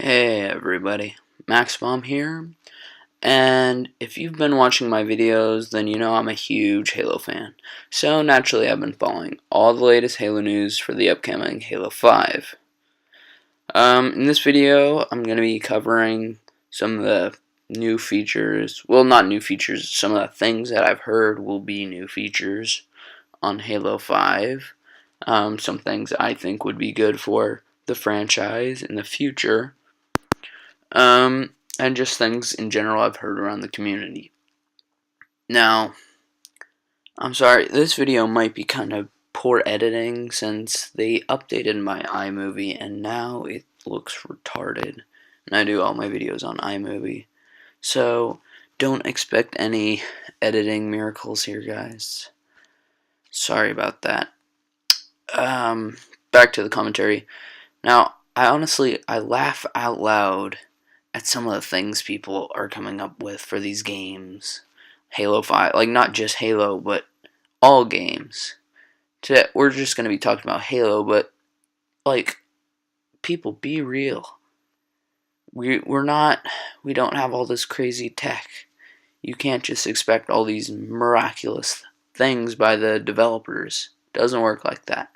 Hey everybody, MaxBomb here, and if you've been watching my videos, then you know I'm a huge Halo fan. So naturally I've been following all the latest Halo news for the upcoming Halo 5. In this video, I'm going to be covering some of the new features, well not new features, some of the things that I've heard will be new features on Halo 5. Some things I think would be good for the franchise in the future. And just things in general I've heard around the community. Now, I'm sorry, this video might be kind of poor editing since they updated my iMovie and now it looks retarded. And I do all my videos on iMovie. So, don't expect any editing miracles here, guys. Sorry about that. Back to the commentary. Now, I laugh out loud at some of the things people are coming up with for these games. Halo 5, like not just Halo, but all games. Today, we're just going to be talking about Halo, but like, people, be real. We don't have all this crazy tech. You can't just expect all these miraculous things by the developers. It doesn't work like that.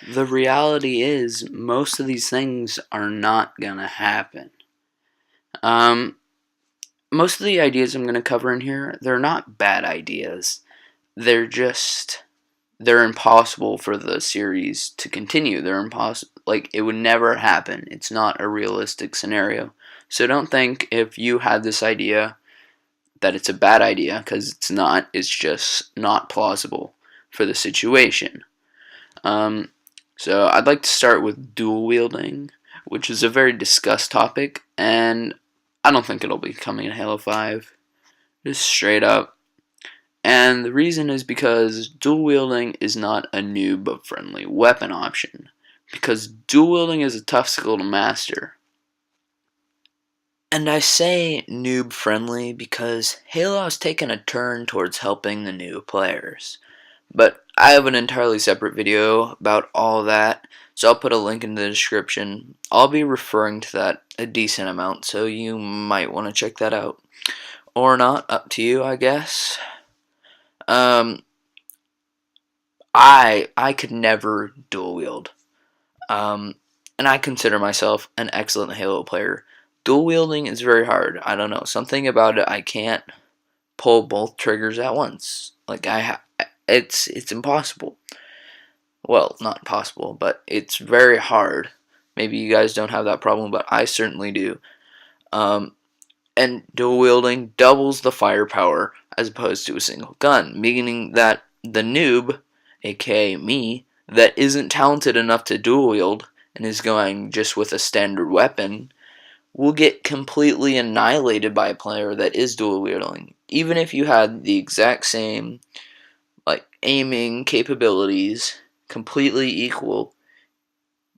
The reality is, most of these things are not gonna happen. Most of the ideas I'm going to cover in here, they're not bad ideas. They're impossible for the series to continue. They're impossible. Like, it would never happen. It's not a realistic scenario. So don't think if you had this idea that it's a bad idea, because it's not. It's just not plausible for the situation. So I'd like to start with dual wielding, which is a very discussed topic, and I don't think it'll be coming in Halo 5, just straight up. And the reason is because dual wielding is not a noob friendly weapon option, because dual wielding is a tough skill to master. And I say noob friendly because Halo has taken a turn towards helping the new players. But I have an entirely separate video about all that, so I'll put a link in the description. I'll be referring to that a decent amount, so you might want to check that out. Or not, up to you, I guess. I could never dual wield. And I consider myself an excellent Halo player. Dual wielding is very hard. I don't know, something about it, I can't pull both triggers at once. Like, it's impossible. Well, not possible, but it's very hard. Maybe you guys don't have that problem, but I certainly do. And dual wielding doubles the firepower as opposed to a single gun, meaning that the noob, aka me, that isn't talented enough to dual wield and is going just with a standard weapon, will get completely annihilated by a player that is dual wielding. Even if you had the exact same aiming capabilities, completely equal,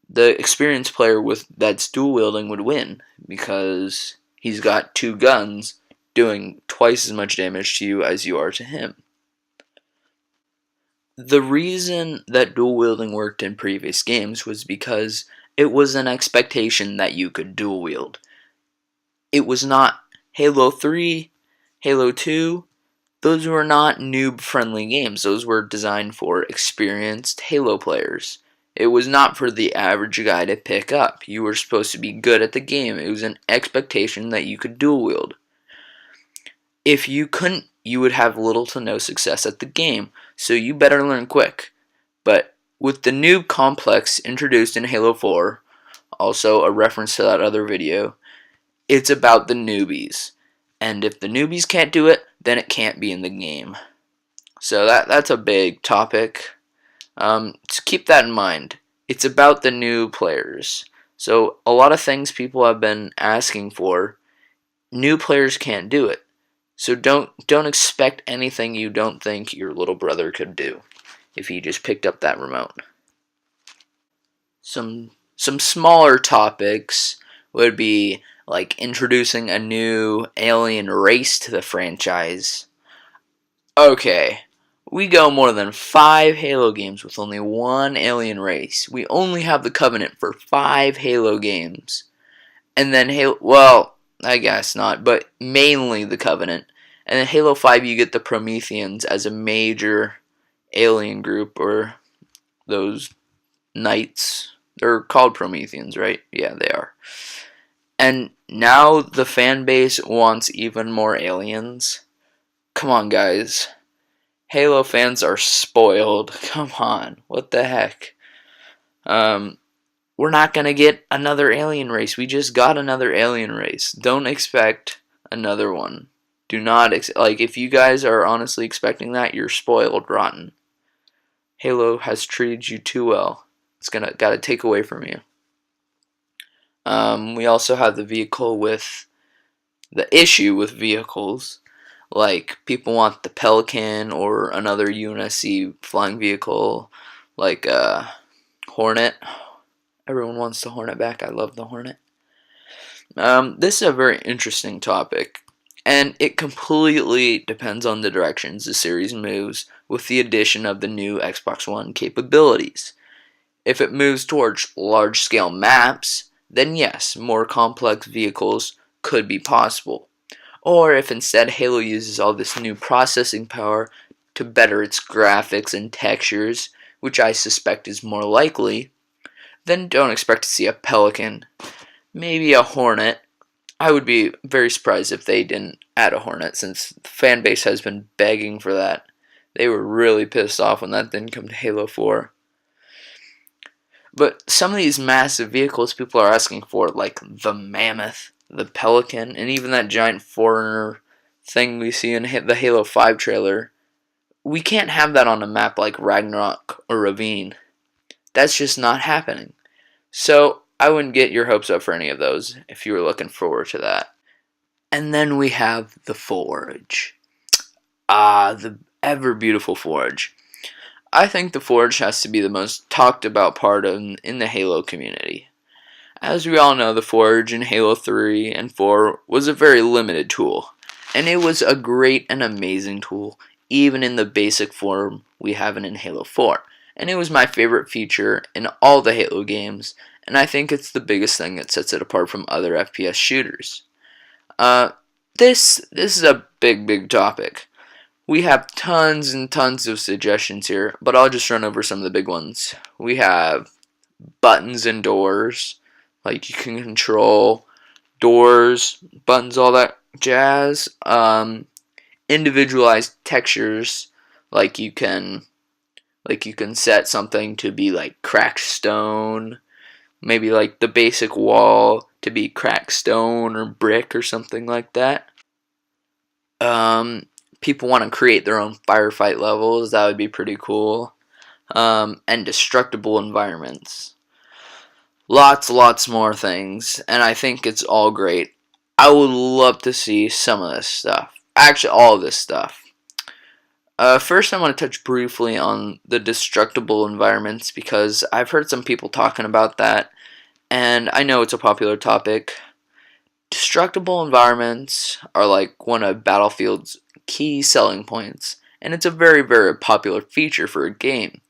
the experienced player that's dual wielding would win because he's got two guns doing twice as much damage to you as you are to him. The reason that dual wielding worked in previous games was because it was an expectation that you could dual wield. It was not Halo 3, Halo 2, those were not noob-friendly games. Those were designed for experienced Halo players. It was not for the average guy to pick up. You were supposed to be good at the game. It was an expectation that you could dual wield. If you couldn't, you would have little to no success at the game, so you better learn quick. But with the noob complex introduced in Halo 4, also a reference to that other video, it's about the newbies. And if the newbies can't do it, then it can't be in the game. So that's a big topic. So keep that in mind. It's about the new players. So a lot of things people have been asking for, new players can't do it. So don't expect anything you don't think your little brother could do if he just picked up that remote. Some smaller topics would be like introducing a new alien race to the franchise. Okay, we go more than 5 Halo games with only one alien race. We only have the Covenant for 5 Halo games. And then Halo, well, I guess not, but mainly the Covenant. And then Halo 5, you get the Prometheans as a major alien group, or those knights. They're called Prometheans, right? Yeah, they are. And now the fan base wants even more aliens. Come on, guys. Halo fans are spoiled. Come on. What the heck? We're not going to get another alien race. We just got another alien race. Don't expect another one. Do not, like, if you guys are honestly expecting that, you're spoiled rotten. Halo has treated you too well. It's got to take away from you. We also have the issue with vehicles. Like, people want the Pelican or another UNSC flying vehicle, like Hornet. Everyone wants the Hornet back. I love the Hornet. This is a very interesting topic, and it completely depends on the directions the series moves with the addition of the new Xbox One capabilities. If it moves towards large-scale maps, then yes, more complex vehicles could be possible. Or if instead Halo uses all this new processing power to better its graphics and textures, which I suspect is more likely, then don't expect to see a Pelican. Maybe a Hornet. I would be very surprised if they didn't add a Hornet, since the fan base has been begging for that. They were really pissed off when that didn't come to Halo 4. But some of these massive vehicles people are asking for, like the Mammoth, the Pelican, and even that giant foreigner thing we see in the Halo 5 trailer, we can't have that on a map like Ragnarok or Ravine. That's just not happening. So I wouldn't get your hopes up for any of those if you were looking forward to that. And then we have the Forge. The ever beautiful Forge. I think the Forge has to be the most talked about part in the Halo community. As we all know, the Forge in Halo 3 and 4 was a very limited tool, and it was a great and amazing tool, even in the basic form we have it in Halo 4. And it was my favorite feature in all the Halo games, and I think it's the biggest thing that sets it apart from other FPS shooters. This is a big topic. We have tons and tons of suggestions here, but I'll just run over some of the big ones. We have buttons and doors, like you can control doors, buttons, all that jazz. Individualized textures, like you can set something to be like cracked stone, maybe like the basic wall to be cracked stone or brick or something like that. People want to create their own firefight levels. That would be pretty cool. And destructible environments. Lots more things, and I think it's all great. I would love to see some of this stuff. Actually, all of this stuff. First, I want to touch briefly on the destructible environments, because I've heard some people talking about that, and I know it's a popular topic. Destructible environments are like one of Battlefield's key selling points, and it's a very popular feature for a game.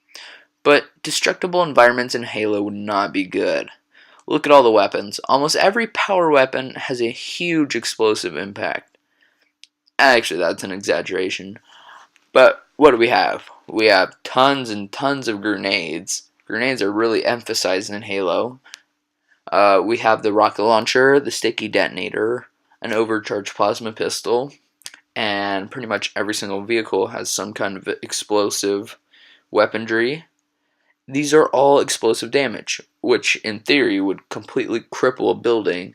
But destructible environments in Halo would not be good. Look at all the weapons. Almost every power weapon has a huge explosive impact. Actually, that's an exaggeration. But what do we have? We have tons and tons of grenades. Grenades are really emphasized in Halo. We have the rocket launcher, the sticky detonator, an overcharged plasma pistol, and pretty much every single vehicle has some kind of explosive weaponry. These are all explosive damage, which in theory would completely cripple a building.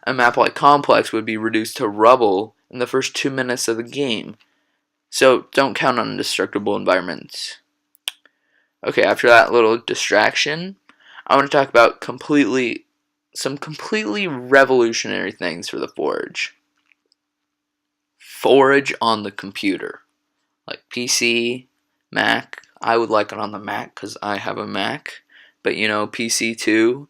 A map like Complex would be reduced to rubble in the first 2 minutes of the game. So don't count on destructible environments. Okay, after that little distraction, I want to talk about some completely revolutionary things for the Forge. Forge on the computer, like PC, Mac. I would like it on the Mac because I have a Mac, but PC too.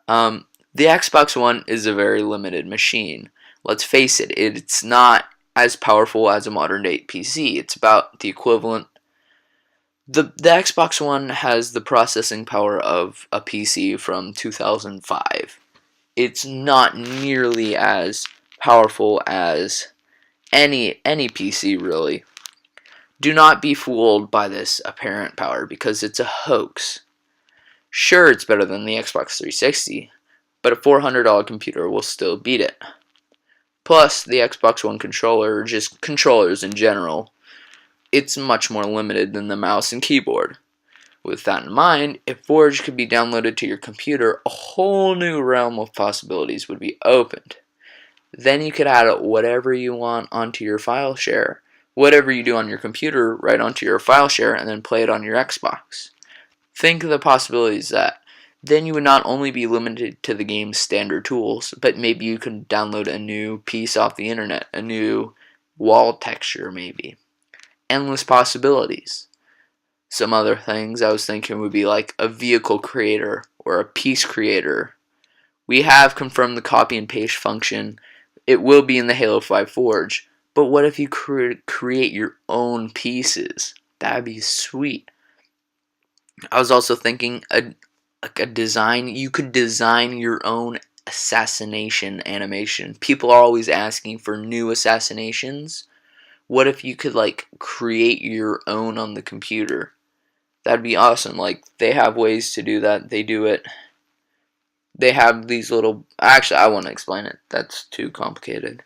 The Xbox One is a very limited machine. Let's face it, it's not as powerful as a modern day PC. It's about the equivalent. The Xbox One has the processing power of a PC from 2005. it's not nearly as powerful as any PC really. Do not be fooled by this apparent power because it's a hoax. Sure, it's better than the Xbox 360, but a $400 computer will still beat it. Plus, the Xbox One controller, or just controllers in general, it's much more limited than the mouse and keyboard. With that in mind, if Forge could be downloaded to your computer, a whole new realm of possibilities would be opened. Then you could add whatever you want onto your file share. Whatever you do on your computer, right onto your file share, and then play it on your Xbox. Think of the possibilities that then you would not only be limited to the game's standard tools, but maybe you can download a new piece off the internet, a new wall texture maybe. Endless possibilities. Some other things I was thinking would be like a vehicle creator or a piece creator. We have confirmed the copy and paste function. It will be in the Halo 5 Forge, but what if you create your own pieces? That'd be sweet. I was also thinking a design. You could design your own assassination animation. People are always asking for new assassinations. What if you could like create your own on the computer? That'd be awesome. Like they have ways to do that. They do it. They have these little. Actually, I want to explain it. That's too complicated.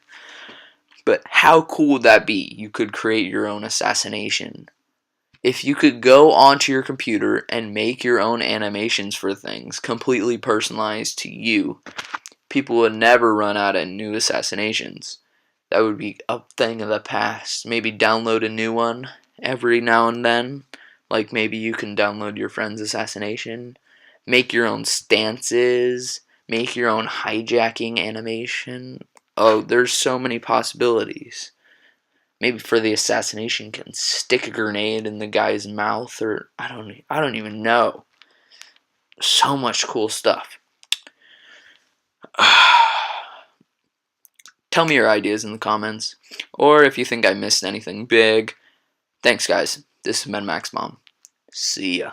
But how cool would that be? You could create your own assassination. If you could go onto your computer and make your own animations for things, completely personalized to you, people would never run out of new assassinations. That would be a thing of the past. Maybe download a new one every now and then. Like maybe you can download your friend's assassination. Make your own stances. Make your own hijacking animation. Oh, there's so many possibilities. Maybe for the assassination, you can stick a grenade in the guy's mouth, or I don't even know. So much cool stuff. Tell me your ideas in the comments, or if you think I missed anything big. Thanks, guys. This has been Max Mom. See ya.